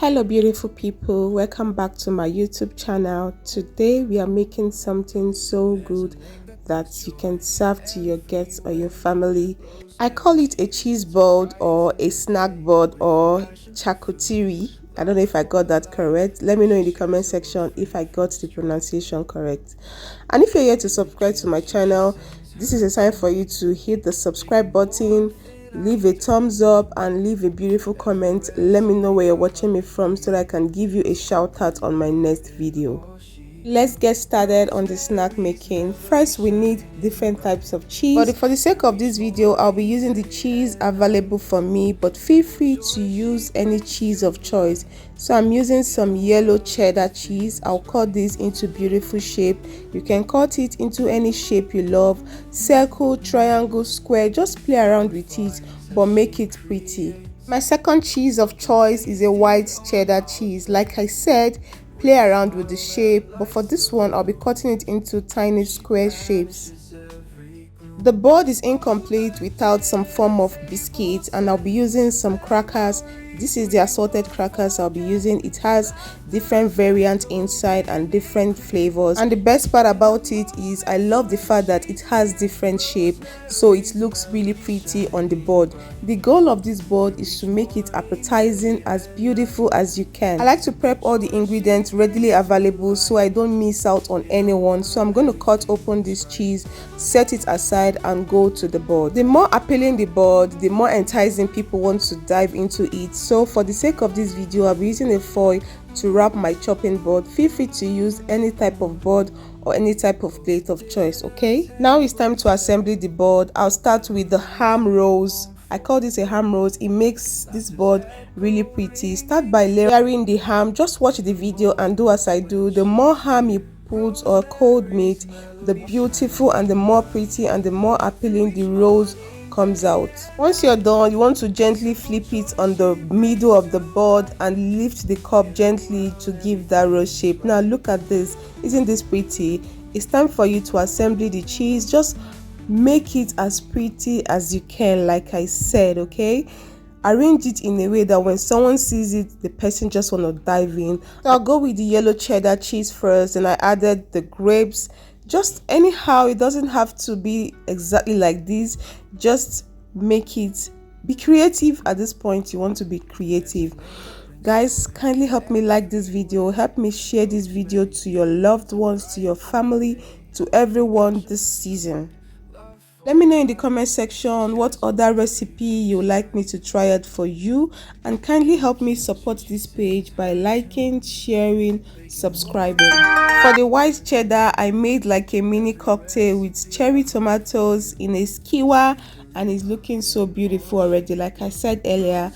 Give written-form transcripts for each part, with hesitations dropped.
Hello beautiful people, welcome back to my YouTube channel. Today we are making something so good that you can serve to your guests or your family. I call it a cheese board or a snack board or charcuterie. I don't know if I got that correct. Let me know in the comment section if I got the pronunciation correct. And if you're here to subscribe to my channel, this is a sign for you to hit the subscribe button, leave a thumbs up and leave a beautiful comment. Let me know where you're watching me from so that I can give you a shout out on my next video. Let's get started on the snack making. First, we need different types of cheese, but for the sake of this video I'll be using the cheese available for me, but feel free to use any cheese of choice. So I'm using some yellow cheddar cheese. I'll cut this into beautiful shape. You can cut it into any shape you love, circle, triangle, square, just play around with it but make it pretty. My second cheese of choice is a white cheddar cheese. Like I said, play around with the shape, but for this one I'll be cutting it into tiny square shapes. The board is incomplete without some form of biscuit, and I'll be using some crackers. This is the assorted crackers I'll be using. It has different variants inside and different flavors, and the best part about it is I love the fact that it has different shape, so it looks really pretty on the board. The goal of this board is to make it appetizing, as beautiful as you can. I like to prep all the ingredients readily available so I don't miss out on anyone. So I'm going to cut open this cheese, set it aside and go to the board. The more appealing the board, the more enticing people want to dive into it. So for the sake of this video, I'll be using a foil to wrap my chopping board. Feel free to use any type of board or any type of plate of choice. Okay, now it's time to assemble the board. I'll start with the ham rolls. I call this a ham rolls. It makes this board really pretty. Start by layering the ham. Just watch the video and do as I do. The more ham you put or cold meat, the beautiful and the more pretty and the more appealing the rolls comes out. Once you're done, you want to gently flip it on the middle of the board and lift the cup gently to give that roll shape. Now look at this. Isn't this pretty? It's time for you to assemble the cheese. Just make it as pretty as you can, like I said. Okay, arrange it in a way that when someone sees it, the person just want to dive in. So I'll go with the yellow cheddar cheese first, and I added the grapes. Just anyhow, it doesn't have to be exactly like this. Just make it, be creative. At this point you want to be creative. Guys, kindly help me like this video, help me share this video to your loved ones, to your family, to everyone this season. Let me know in the comment section what other recipe you would like me to try out for you, and kindly help me support this page by liking, sharing, subscribing. For the white cheddar, I made like a mini cocktail with cherry tomatoes in a skewer, and it's looking so beautiful already. Like I said earlier,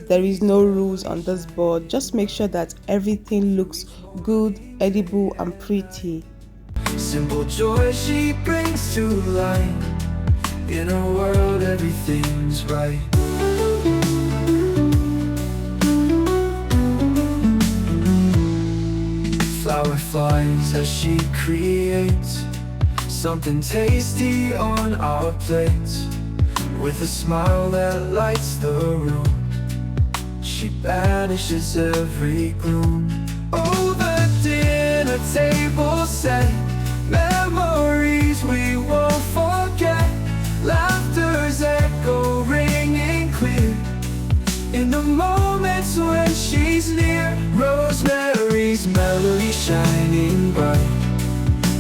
there is no rules on this board. Just make sure that everything looks good, edible and pretty. Simple joy she brings to life. In a world everything's right. Flower flies as she creates something tasty on our plates. With a smile that lights the room, she banishes every gloom. Oh, the dinner table set, memories we won't forget. Laughter's echo ringing clear in the moments when she's near. Rosemary's melody shining bright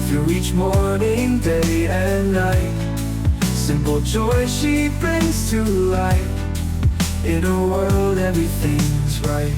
through each morning, day and night. Simple joy she brings to life. In a world everything's right.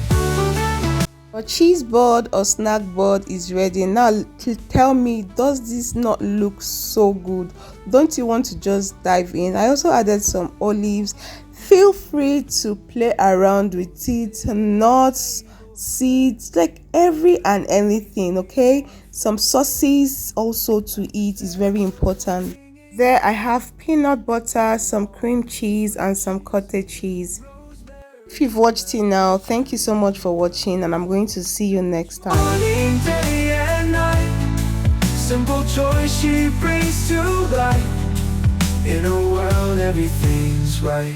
Your cheese board or snack board is ready. Now tell me, does this not look so good? Don't you want to just dive in? I also added some olives. Feel free to play around with it, nuts, seeds, like every and anything. Okay, some sauces also to eat is very important. There I have peanut butter, some cream cheese and some cottage cheese. If you've watched it now, thank you so much for watching, and I'm going to see you next time. Morning, day and night, simple joy she brings to life. In a world everything's right.